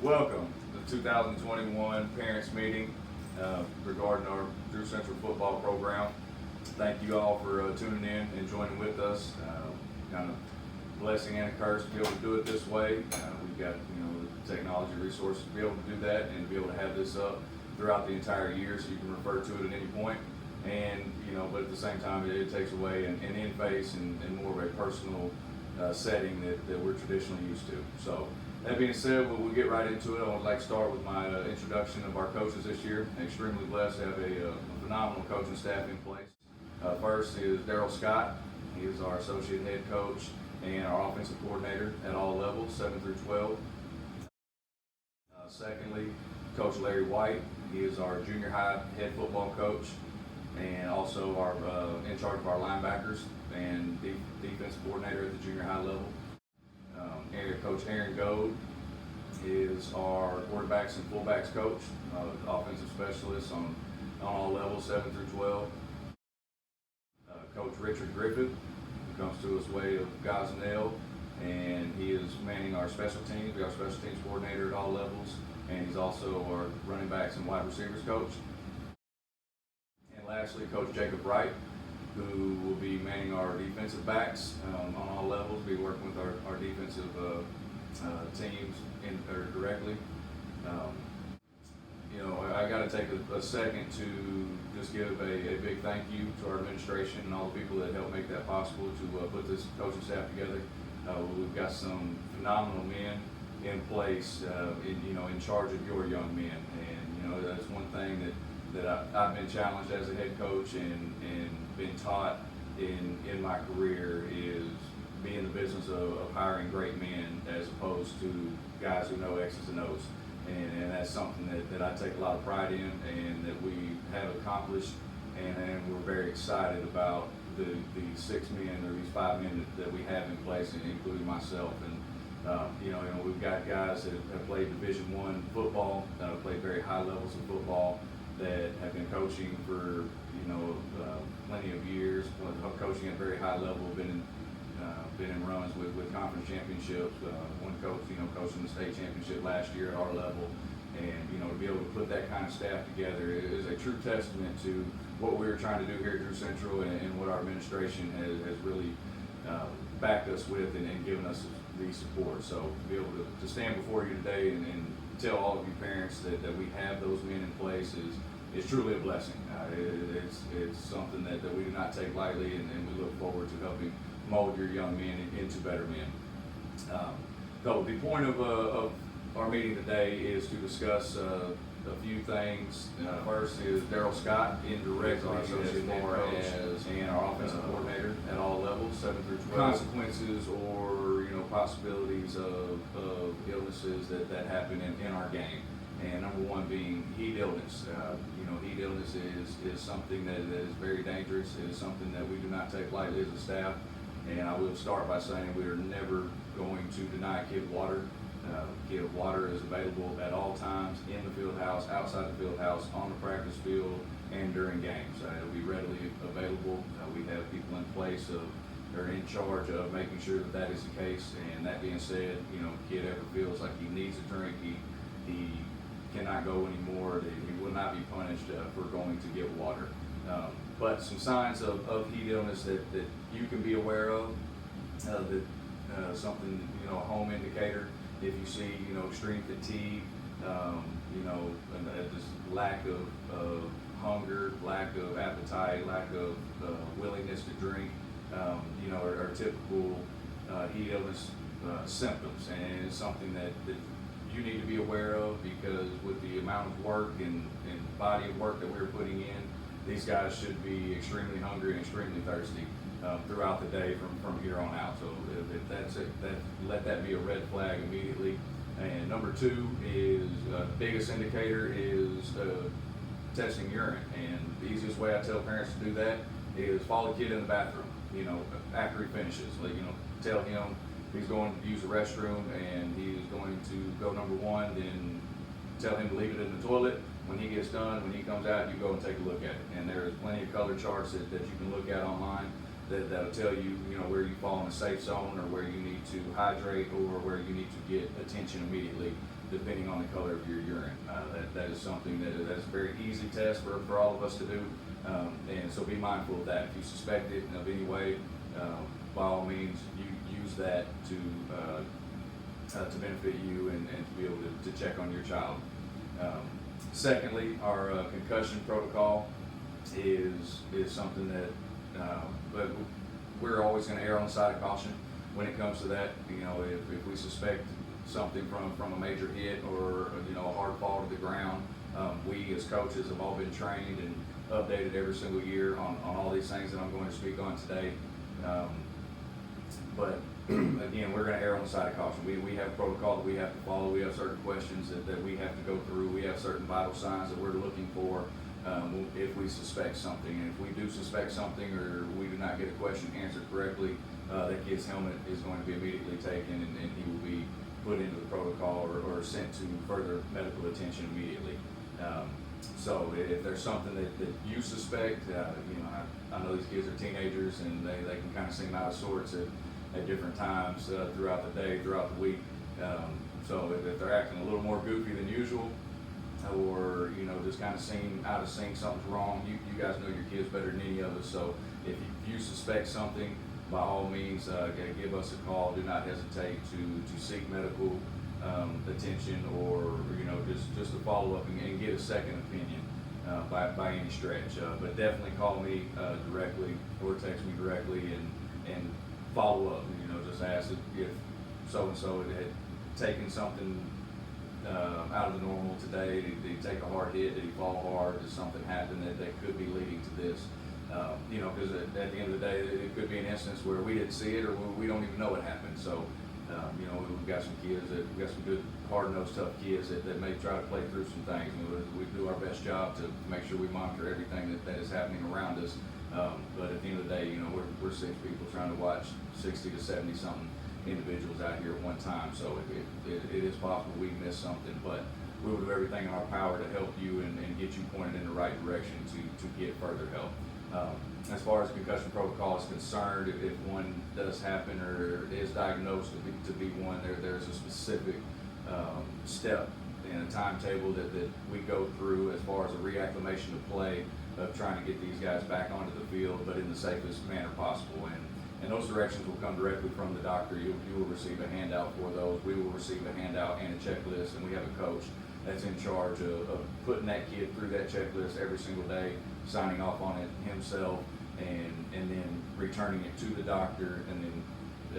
Welcome to the 2021 Parents Meeting regarding our Drew Central football program. Thank you all for tuning in and joining with us. Kind of blessing and a curse to be able to do it this way. We've got the technology resources to be able to do that and to be able to have this up throughout the entire year, so you can refer to it at any point. And but at the same time, it takes away an in-face and more of a personal setting that we're traditionally used to. So that being said, we'll get right into it. I would like to start with my introduction of our coaches this year. I'm extremely blessed to have a phenomenal coaching staff in place. First is Daryl Scott. He is our associate head coach and our offensive coordinator at all levels, 7 through 12. Secondly, Coach Larry White. He is our junior high head football coach and also our in charge of our linebackers and defensive coordinator at the junior high level. Coach Aaron Goad is our quarterbacks and fullbacks coach, offensive specialist on all levels, 7 through 12. Coach Richard Griffith, who comes to us way of Gonzales, and he is manning our special teams. He's our special teams coordinator at all levels, and he's also our running backs and wide receivers coach. And lastly, Coach Jacob Wright, who will be manning our defensive backs on all levels, be working with our defensive teams directly. I got to take a second to just give a big thank you to our administration and all the people that helped make that possible to put this coaching staff together. We've got some phenomenal men in place, in charge of your young men, and that's one thing that I've been challenged as a head coach and been taught in my career is be in the business of hiring great men as opposed to guys who know X's and O's. And that's something that I take a lot of pride in and that we have accomplished, and we're very excited about the 6 men or these 5 men that we have in place, including myself. And we've got guys that have played Division I football, played very high levels of football, that have been coaching for plenty of years, coaching at a very high level, been in runs with conference championships. One coach, coaching the state championship last year at our level, and to be able to put that kind of staff together is a true testament to what we were trying to do here at Drew Central and what our administration has really backed us with and given us the support. So to be able to stand before you today and tell all of you parents that we have those men in place is truly a blessing. It's something that we do not take lightly, and we look forward to helping mold your young men into better men. So the point of our meeting today is to discuss a few things. First is Daryl Scott, indirectly as far as and our offensive coordinator at all levels, 7 through 12. Consequences or possibilities of illnesses that happen in our game. And number one being heat illness. Heat illness is something that is very dangerous. It is something that we do not take lightly as a staff. And I will start by saying we are never going to deny a kid water. Kid water is available at all times in the field house, outside the field house, on the practice field, and during games. It'll be readily available. We have people in place that are in charge of making sure that is the case. And that being said, kid ever feels like he needs a drink, he cannot go anymore, that he will not be punished for going to get water. But some signs of heat illness that you can be aware of, something, a home indicator. If you see, extreme fatigue, just lack of hunger, lack of appetite, lack of willingness to drink, are typical heat illness symptoms. And it's something that you need to be aware of, because with the amount of work and body of work that we're putting in, these guys should be extremely hungry and extremely thirsty throughout the day from here on out. So if that's it, let that be a red flag immediately. And number 2 is biggest indicator is testing urine. And the easiest way I tell parents to do that is follow the kid in the bathroom. After he finishes, tell him he's going to use the restroom and he's going to go number 1, then tell him to leave it in the toilet. When he gets done, when he comes out, you go and take a look at it. And there's plenty of color charts that you can look at online that'll tell you, where you fall in a safe zone, or where you need to hydrate, or where you need to get attention immediately, depending on the color of your urine. That is something that's a very easy test for all of us to do, and so be mindful of that. If you suspect it of any way, by all means, you use that to benefit you and to be able to check on your child. Secondly, our concussion protocol is something that but we're always going to err on the side of caution when it comes to that. If we suspect something from a major hit, or a hard fall to the ground, we as coaches have all been trained and updated every single year on all these things that I'm going to speak on today. But again, we're going to err on the side of caution. We have protocol that we have to follow. We have certain questions that we have to go through. We have certain vital signs that we're looking for if we suspect something. And if we do suspect something, or we do not get a question answered correctly, that kid's helmet is going to be immediately taken, and he will be put into the protocol or sent to further medical attention immediately. So if there's something that you suspect, I know these kids are teenagers, and they can kind of seem out of sorts at different times throughout the day, throughout the week. So if they're acting a little more goofy than usual, or just kind of seem out of sync, something's wrong, you guys know your kids better than any of us. So if you suspect something, by all means, give us a call. Do not hesitate to seek medical attention, or just to follow up and get a second opinion by any stretch. But definitely call me directly, or text me directly, and follow up. Just ask if so and so had taken something out of the normal today. Did he take a hard hit? Did he fall hard? Did something happen that could be leading to this? Because at the end of the day, it could be an instance where we didn't see it, or we don't even know it happened. So, we've got some good, hard-nosed, tough kids that may try to play through some things. We do our best job to make sure we monitor everything that is happening around us. But at the end of the day, we're 6 people trying to watch 60 to 70 something individuals out here at one time. So it is possible we miss something, but we will do everything in our power to help you and get you pointed in the right direction to get further help. As far as concussion protocol is concerned, if one does happen or is diagnosed to be one, there's a specific step and a timetable that we go through as far as a reacclimation to play, of trying to get these guys back onto the field, but in the safest manner possible. And those directions will come directly from the doctor. You will receive a handout for those. We will receive a handout and a checklist, and we have a coach that's in charge of putting that kid through that checklist every single day, signing off on it himself, and then returning it to the doctor, and then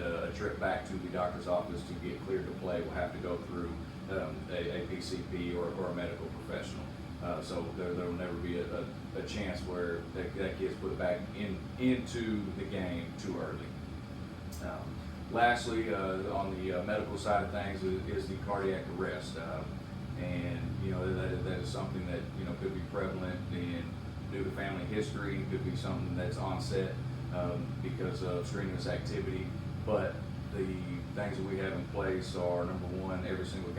a trip back to the doctor's office to get cleared to play will have to go through a PCP or a medical professional. So there will never be a chance where that kid's put back into the game too early. Lastly, on the medical side of things is the cardiac arrest. And that is something that could be prevalent due to family history. It could be something that's onset because of strenuous activity. But the things that we have in place are, number one, every single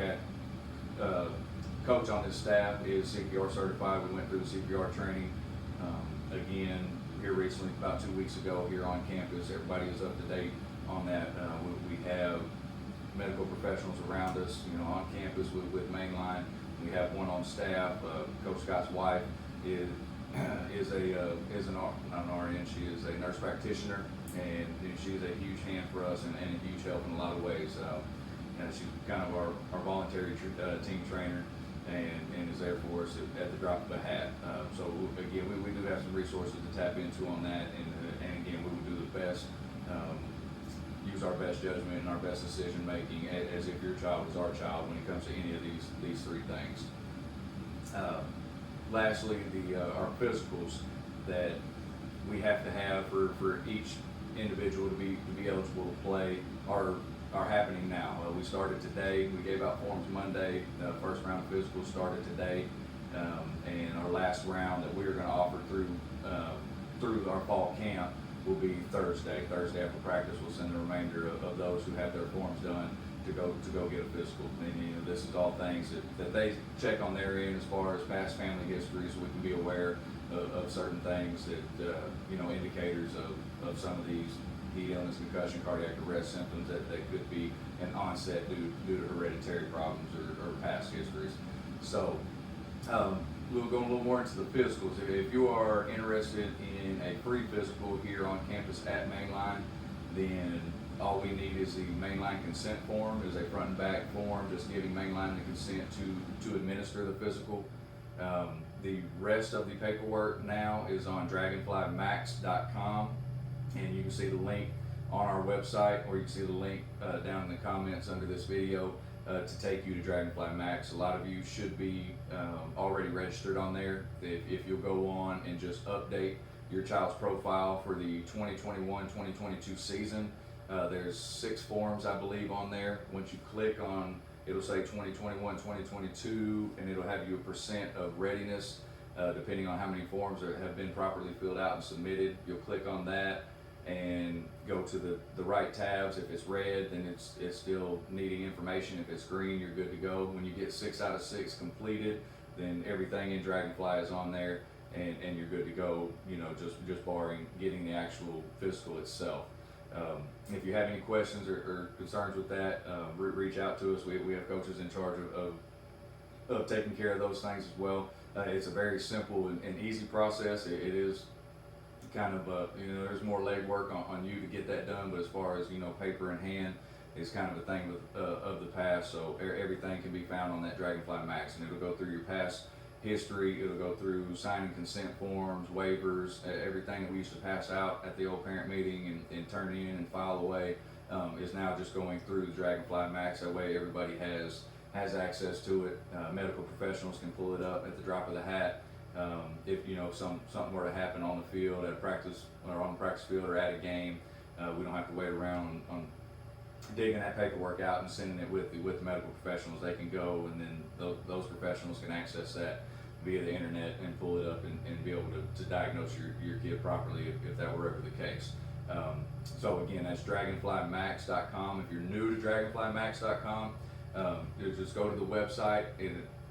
coach on this staff is CPR certified. We went through the CPR training again here recently, about 2 weeks ago, here on campus. Everybody is up to date on that. We have medical professionals around us, on campus with Mainline. We have one on staff. Coach Scott's wife is not an RN. She is a nurse practitioner, and she's a huge hand for us and a huge help in a lot of ways. She's kind of our voluntary team trainer, and is there for us at the drop of a hat. So again, we do have some resources to tap into on that, and again, we will do the best. Use our best judgment and our best decision making as if your child was our child when it comes to any of these three things. Lastly, our physicals that we have to have for each individual to be eligible to play are happening now. We started today. We gave out forms Monday. The first round of physicals started today, and our last round that we're going to offer through our fall camp will be Thursday. Thursday after practice, we'll send the remainder of those who have their forms done to go get a physical. And this is all things that they check on their end as far as past family history, so we can be aware of certain things that, indicators of some of these heat illness, concussion, cardiac arrest symptoms that could be an onset due to hereditary problems or past histories. So we'll go a little more into the physicals. If you are interested in a free physical here on campus at Mainline, then all we need is the Mainline consent form. It is a front and back form just giving Mainline the consent to administer the physical. The rest of the paperwork now is on dragonflymax.com, and you can see the link on our website, or you can see the link down in the comments under this video to take you to Dragonfly Max. A lot of you should be already registered on there. If you'll go on and just update your child's profile for the 2021-2022 season, there's 6 forms, I believe, on there. Once you click on, it'll say 2021-2022, and it'll have you a percent of readiness, depending on how many forms have been properly filled out and submitted. You'll click on that and go to the right tabs. If it's red, then it's still needing information. If it's green, you're good to go. When you get 6 out of 6 completed, then everything in Dragonfly is on there, and you're good to go, just barring getting the actual physical itself. If you have any questions or concerns with that, reach out to us. We have coaches in charge of taking care of those things as well. It's a very simple and easy process. It is kind of there's more legwork on you to get that done, but as far as paper in hand is kind of a thing of the past. So everything can be found on that Dragonfly Max, and it'll go through your past history. It'll go through signing consent forms, waivers, everything that we used to pass out at the old parent meeting and turn in and file away is now just going through the Dragonfly Max. That way everybody has access to it. Medical professionals can pull it up at the drop of the hat. If something were to happen on the field at a practice, or on the practice field, or at a game, we don't have to wait around on digging that paperwork out and sending it with the medical professionals. They can go, and then those professionals can access that via the internet and pull it up and be able to diagnose your kid properly if that were ever the case. So again, that's dragonflymax.com. If you're new to dragonflymax.com, just go to the website.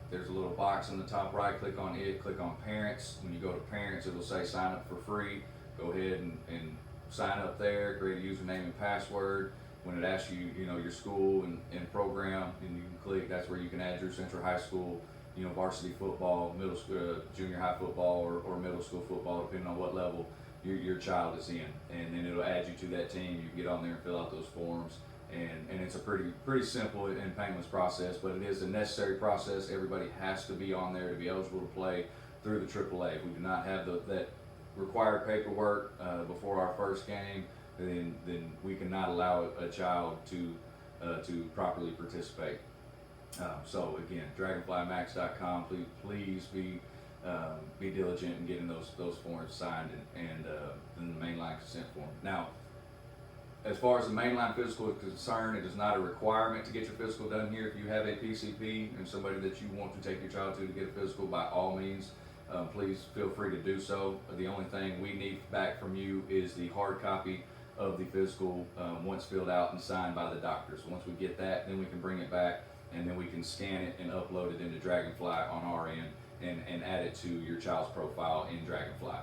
There's a little box on the top right. Click on it. Click on Parents. When you go to Parents, it'll say Sign Up for Free. Go ahead and sign up there. Create a username and password. When it asks you, your school and program, and you can click. That's where you can add your Central High School, varsity football, middle school, junior high football, or middle school football, depending on what level your child is in. And then it'll add you to that team. You get on there and fill out those forms. And it's a pretty simple and painless process, but it is a necessary process. Everybody has to be on there to be eligible to play through the AAA. If we do not have that required paperwork before our first game, then we cannot allow a child to properly participate. So again, dragonflymax.com. Please be diligent in getting those forms signed and the mainline consent form. Now, as far as the mainline physical is concerned, it is not a requirement to get your physical done here. If you have a PCP and somebody that you want to take your child to get a physical, by all means, please feel free to do so. The only thing we need back from you is the hard copy of the physical once filled out and signed by the doctor. So once we get that, then we can bring it back, and then we can scan it and upload it into Dragonfly on our end and add it to your child's profile in Dragonfly.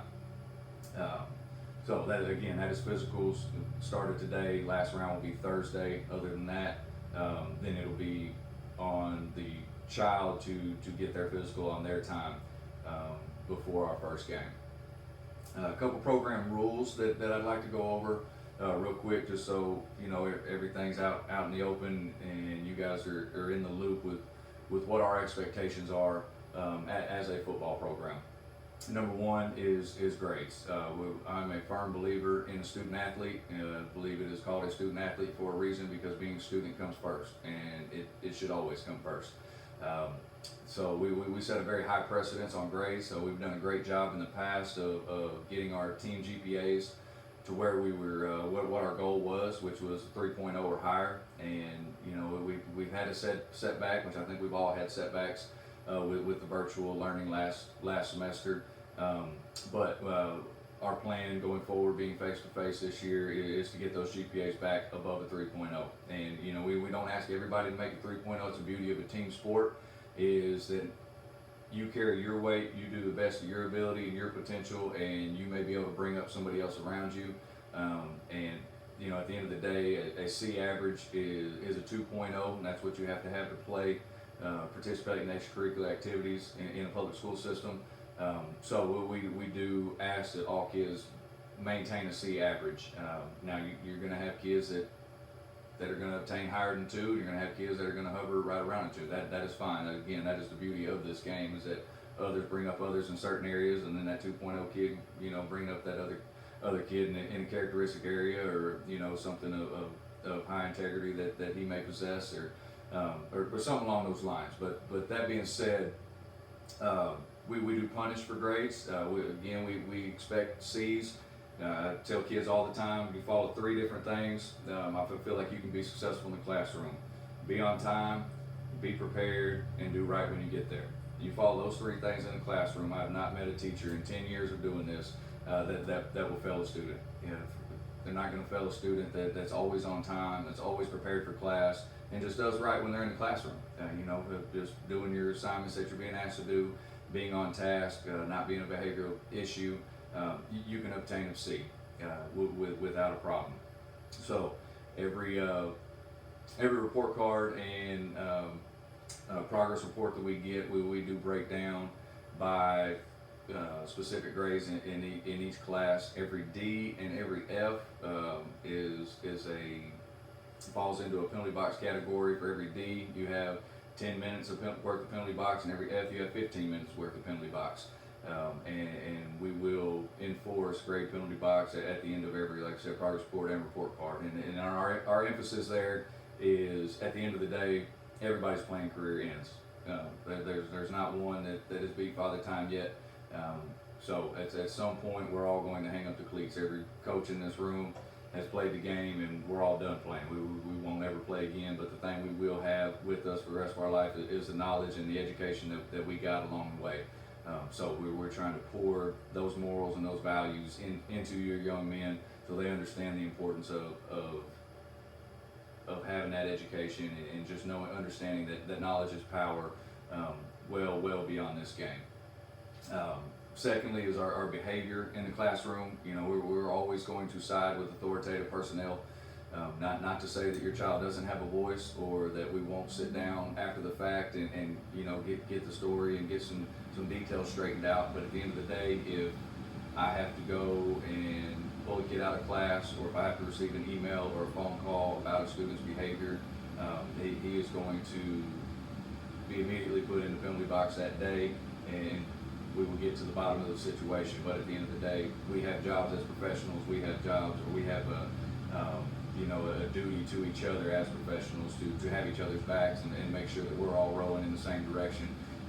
So that is physicals started today. Last round will be Thursday. Other than that, then it'll be on the child to get their physical on their time before our first game. A couple program rules that I'd like to go over real quick, just so everything's out in the open and you guys are in the loop with what our expectations are as a football program. Number one is grades. I'm a firm believer in a student athlete, and I believe it is called a student athlete for a reason, because being a student comes first, and it should always come first. So we set a very high precedence on grades. So we've done a great job in the past of getting our team GPAs to where we were, what our goal was, which was 3.0 or higher. And we've had a setback, which I think we've all had setbacks with the virtual learning last semester. But our plan going forward, being face-to-face this year, is to get those GPAs back above a 3.0. And we don't ask everybody to make a 3.0. It's the beauty of a team sport, is that you carry your weight, you do the best of your ability and your potential, and you may be able to bring up somebody else around you. And you know, at the end of the day, a C average is a 2.0, and that's what you have to play, participate in extracurricular activities in a public school system. So we do ask that all kids maintain a C average. Now you're going to have kids that are going to obtain higher than 2. You're going to have kids that are going to hover right around a 2. That is fine. Again, that is the beauty of this game, is that others bring up others in certain areas, and then that 2.0 kid, you know, bring up that other kid in a characteristic area, or you know, something of high integrity that he may possess, or something along those lines. But that being said, we do punish for grades. We expect C's. I tell kids all the time, you follow 3 different things. I feel like you can be successful in the classroom: be on time, be prepared, and do right when you get there. You follow those 3 things in the classroom. I have not met a teacher in 10 years of doing this that will fail a student. You know, they're not going to fail a student that's always on time, that's always prepared for class, and just does right when they're in the classroom. You know, just doing your assignments that you're being asked to do, being on task, not being a behavioral issue. You can obtain a C without a problem. So every report card and progress report that we get, we do break down by specific grades in each class. Every D and every F falls into a penalty box category. For every D, you have 10 minutes worth of penalty box, and every F, you have 15 minutes worth of penalty box. And we will enforce grade penalty box at the end of every, like I said, progress report and report card. And our emphasis there is, at the end of the day, everybody's playing career ends. There's not one that is beat by the time yet. So at some point, we're all going to hang up the cleats. Every coach in this room has played the game, and we're all done playing. We won't ever play again, but the thing we will have with us for the rest of our life is the knowledge and the education that we got along the way. So we're trying to pour those morals and those values into your young men, so they understand the importance of having that education, and just understanding that knowledge is power, well beyond this game. Secondly is our behavior in the classroom. You know, we're always going to side with authoritative personnel. Not to say that your child doesn't have a voice, or that we won't sit down after the fact and you know, get the story and get some details straightened out. But at the end of the day, if I have to go and pull a kid out of class, or if I have to receive an email or a phone call about a student's behavior, he is going to be immediately put in the penalty box that day, and we will get to the bottom of the situation. But at the end of the day, we have jobs as professionals. We have jobs, or we have a duty to each other as professionals to have each other's backs and make sure that we're all rowing in the same direction,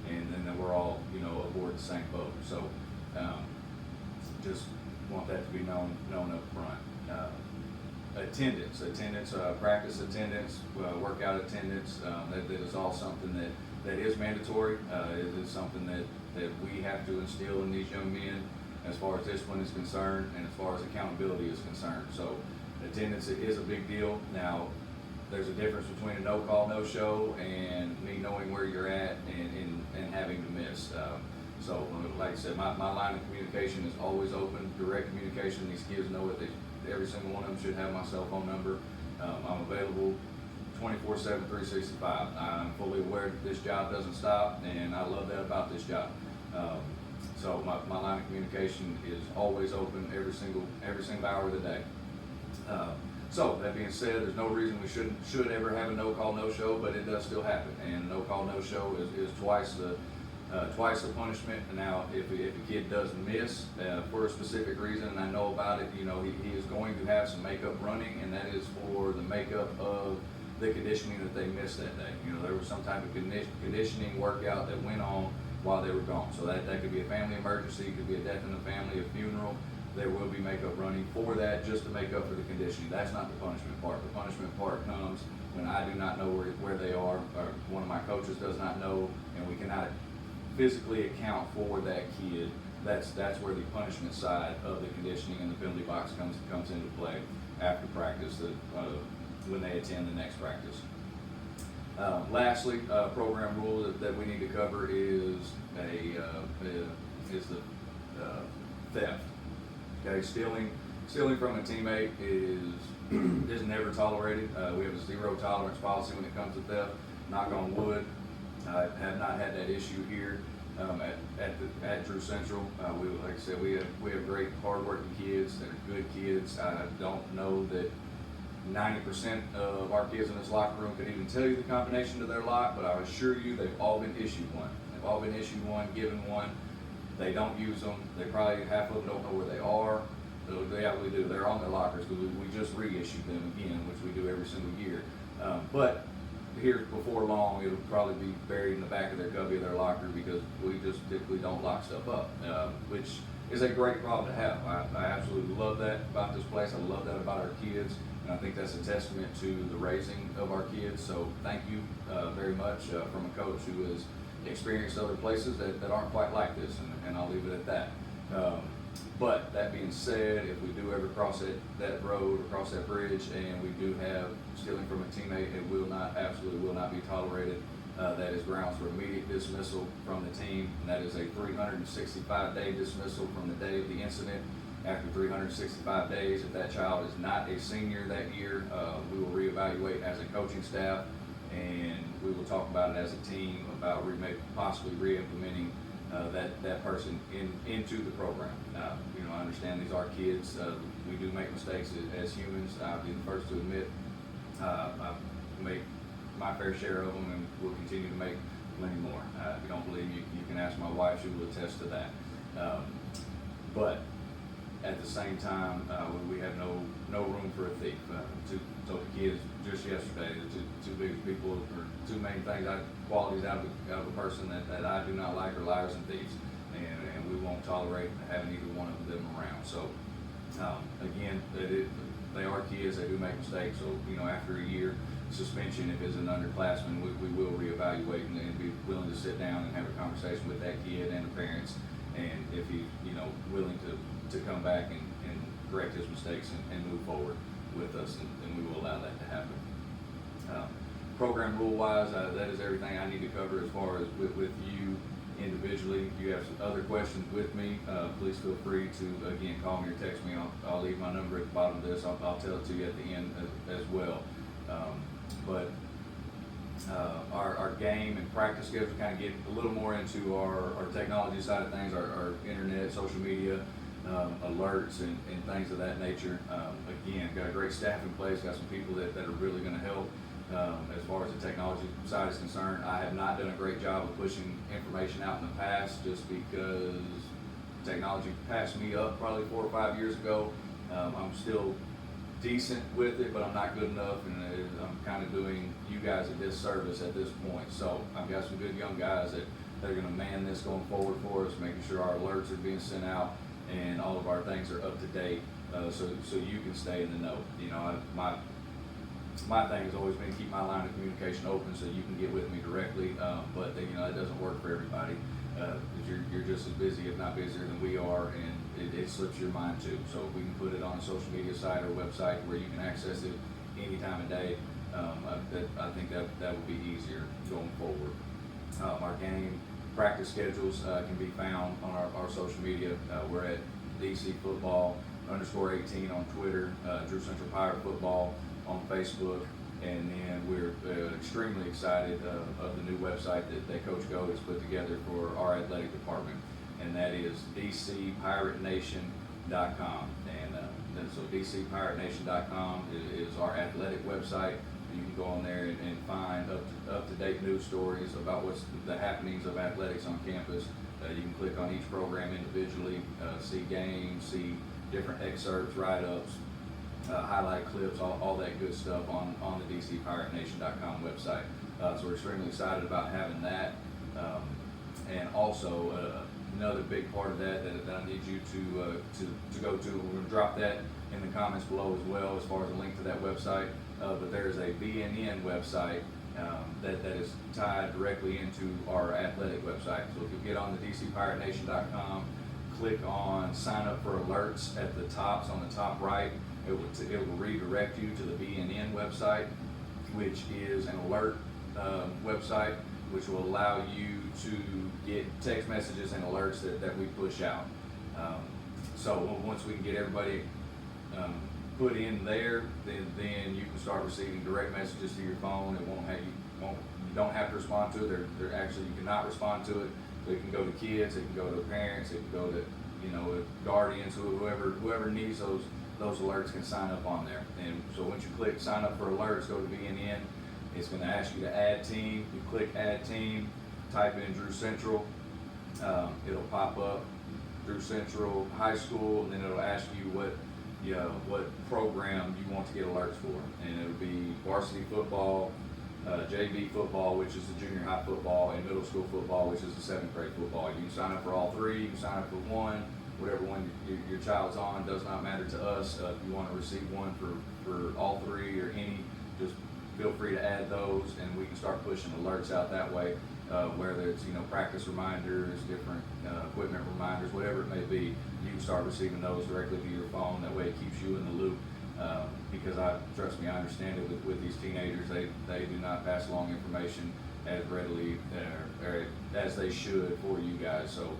and that we're all, you know, aboard the same boat. So just want that to be known up front. Attendance, practice attendance, workout attendance, that is all something that is mandatory. It is something that we have to instill in these young men, as far as discipline is concerned and as far as accountability is concerned. So attendance is a big deal. Now, there's a difference between a no-call, no-show and me knowing where you're at and having to miss. So like I said, my line of communication is always open, direct communication. These kids know it. Every single one of them should have my cell phone number. I'm available 24/7, 365. I'm fully aware that this job doesn't stop, and I love that about this job. So my line of communication is always open every single hour of the day. So that being said, there's no reason we should ever have a no-call, no-show, but it does still happen. And no-call, no-show is twice the punishment. Now, if a kid does miss for a specific reason, and I know about it, you know, he is going to have some makeup running, and that is for the makeup of the conditioning that they missed that day. You know, there was some type of conditioning workout that went on while they were gone. So that could be a family emergency, it could be a death in the family, a funeral. There will be makeup running for that, just to make up for the conditioning. That's not the punishment part. The punishment part comes when I do not know where they are, or one of my coaches does not know, and we cannot physically account for that kid. That's where the punishment side of the conditioning and the penalty box comes into play after practice, when they attend the next practice. Lastly, program rule that we need to cover is the theft. Okay, stealing from a teammate is never tolerated. We have a zero tolerance policy when it comes to theft. Knock on wood, I have not had that issue here at Drew Central. Like I said, we have great, hardworking kids that are good kids. I don't know that 90% of our kids in this locker room could even tell you the combination to their lock, but I assure you they've all been issued one. They've all been issued one, given one. They don't use them. They probably, half of them don't know where they are. They actually do. They're on their lockers because we just reissued them again, which we do every single year. But here before long, it'll probably be buried in the back of their cubby of their locker because we just typically don't lock stuff up, which is a great problem to have. I absolutely love that about this place. I love that about our kids. And I think that's a testament to the raising of our kids. So thank you very much from a coach who has experienced other places that aren't quite like this, and I'll leave it at that. But that being said, if we do ever cross that road or cross that bridge and we do have stealing from a teammate, it absolutely will not be tolerated. That is grounds for immediate dismissal from the team, and that is a 365-day dismissal from the day of the incident. After 365 days, if that child is not a senior that year, we will reevaluate as a coaching staff, and we will talk about it as a team about possibly re-implementing that person into the program. I understand these are kids. We do make mistakes as humans. I'll be the first to admit I make my fair share of them, and will continue to make many more. If you don't believe me, you can ask my wife; she will attest to that. But at the same time, we have no room for a thief. Told the kids just yesterday, the two biggest people, or two main things, qualities out of a person that I do not like are liars and thieves, and we won't tolerate having either one of them around. So again, they are kids, they do make mistakes. So after a year suspension, if it's an underclassman, we will reevaluate and be willing to sit down and have a conversation with that kid and the parents, and if he's willing to come back and correct his mistakes and move forward with us, and we will allow that to happen. Program rule wise, that is everything I need to cover as far as with you individually. If you have some other questions with me, please feel free to again call me or text me. I'll leave my number at the bottom of this. I'll tell it to you at the end as well. But our game and practice schedule kind of get a little more into our technology side of things, our internet, social media, alerts and things of that nature. Again, got a great staff in place, got some people that are really going to help. As far as the technology side is concerned, I have not done a great job of pushing information out in the past just because technology passed me up probably 4 or 5 years ago. I'm still decent with it, but I'm not good enough, and I'm kind of doing you guys a disservice at this point. So I've got some good young guys that are going to man this going forward for us, making sure our alerts are being sent out and all of our things are up to date, so you can stay in the know. My thing has always been keep my line of communication open so you can get with me directly, but that doesn't work for everybody. You're just as busy, if not busier than we are, and it slips your mind too. So if we can put it on a social media site or website where you can access it any time of day, I think that would be easier going forward. Our game practice schedules can be found on our social media. We're at DC Football _18 on Twitter, Drew Central Pirate Football on Facebook, and then we're extremely excited of the new website that Coach Go has put together for our athletic department, and that is dcpiratenation.com. And so dcpiratenation.com is our athletic website. You can go on there and find up-to-date news stories about what's the happenings of athletics on campus. You can click on each program individually, see games, see different excerpts, write-ups, highlight clips, all that good stuff on the dcpiratenation.com website. So we're extremely excited about having that. And also another big part of that I need you to go to. We're going to drop that in the comments below as well as far as a link to that website. But there's a BNN website that is tied directly into our athletic website. So if you get on the dcpiratenation.com, click on sign up for alerts at the top. So on the top right, it will redirect you to the BNN website, which is an alert website, which will allow you to get text messages and alerts that we push out. So once we can get everybody put in there, then you can start receiving direct messages to your phone. It won't have you don't have to respond to it. They're actually, you cannot respond to it. So it can go to kids, it can go to parents, it can go to guardians, whoever needs those alerts can sign up on there. And so once you click sign up for alerts, go to BNN. It's going to ask you to add team. You click add team, type in Drew Central. It'll pop up Drew Central High School, and then it'll ask you what program you want to get alerts for, and it'll be varsity football, JV football, which is the junior high football, and middle school football, which is the 7th grade football. You can sign up for all three. You can sign up for one, whatever one your child's on. Does not matter to us. If you want to receive one for all three or any, just feel free to add those, and we can start pushing alerts out that way. Whether it's practice reminders, different equipment reminders, whatever it may be, you can start receiving those directly to your phone. That way it keeps you in the loop. Because trust me, I understand it with these teenagers. They do not pass along information as readily or as they should for you guys. So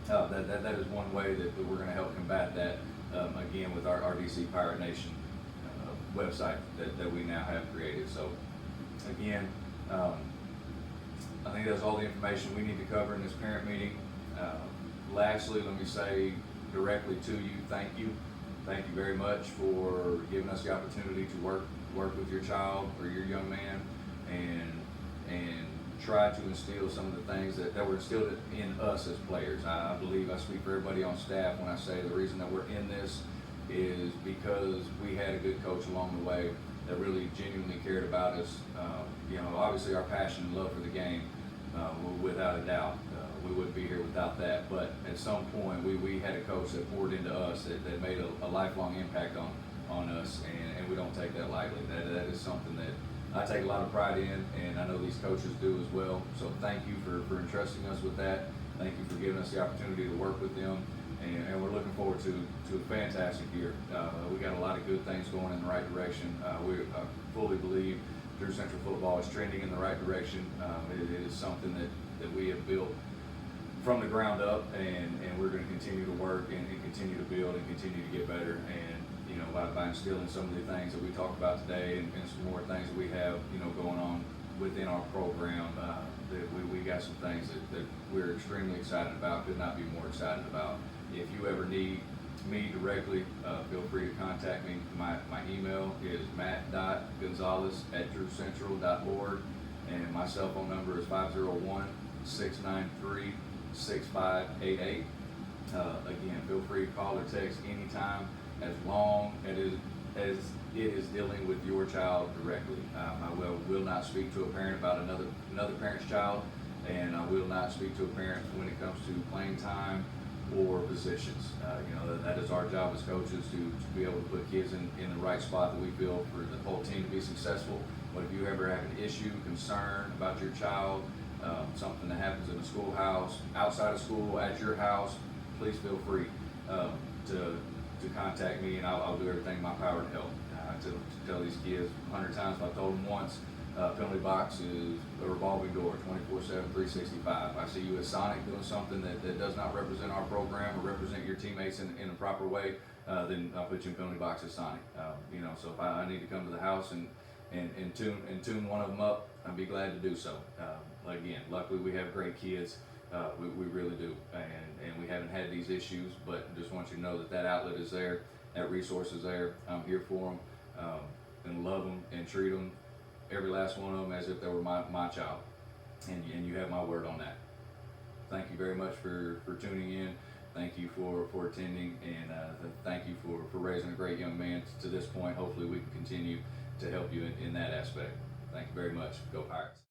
that is one way that we're going to help combat that. Again, with our DC Pirate Nation website that we now have created. So again, I think that's all the information we need to cover in this parent meeting. Lastly, let me say directly to you, thank you. Thank you very much for giving us the opportunity to work with your child or your young man and try to instill some of the things that were instilled in us as players. I believe I speak for everybody on staff when I say the reason that we're in this is because we had a good coach along the way that really genuinely cared about us. Obviously our passion and love for the game, without a doubt, we wouldn't be here without that. But at some point, we had a coach that poured into us that made a lifelong impact on us, and we don't take that lightly. That is something that I take a lot of pride in, and I know these coaches do as well. So thank you for entrusting us with that. Thank you for giving us the opportunity to work with them, and we're looking forward to a fantastic year. We got a lot of good things going in the right direction. We fully believe Drew Central football is trending in the right direction. It is something that we have built from the ground up, and we're going to continue to work and continue to build and continue to get better. And by instilling some of the things that we talked about today and some more things that we have going on within our program, that we got some things that we're extremely excited about. Could not be more excited about. If you ever need me directly, feel free to contact me. My email is matt.gonzales@drewcentral.org, and my cell phone number is 501-693-6588. Again, feel free to call or text anytime, as long as it is dealing with your child directly. I will not speak to a parent about another parent's child, and I will not speak to a parent when it comes to playing time or positions. That is our job as coaches to be able to put kids in the right spot that we feel for the whole team to be successful. But if you ever have an issue, concern about your child, something that happens in the schoolhouse, outside of school, at your house, please feel free to contact me, and I'll do everything in my power to help. To tell these kids 100 times, if I told them once, penalty box is a revolving door, 24/7, 365. I see you at Sonic doing something that does not represent our program or represent your teammates in a proper way, then I'll put you in penalty box at Sonic. So if I need to come to the house and tune one of them up, I'd be glad to do so. Again, luckily we have great kids. We really do, and we haven't had these issues, but just want you to know that outlet is there, that resource is there. I'm here for them, and love them and treat them, every last one of them, as if they were my child, and you have my word on that. Thank you very much for tuning in. Thank you for attending, and thank you for raising a great young man to this point. Hopefully we can continue to help you in that aspect. Thank you very much. Go Pirates.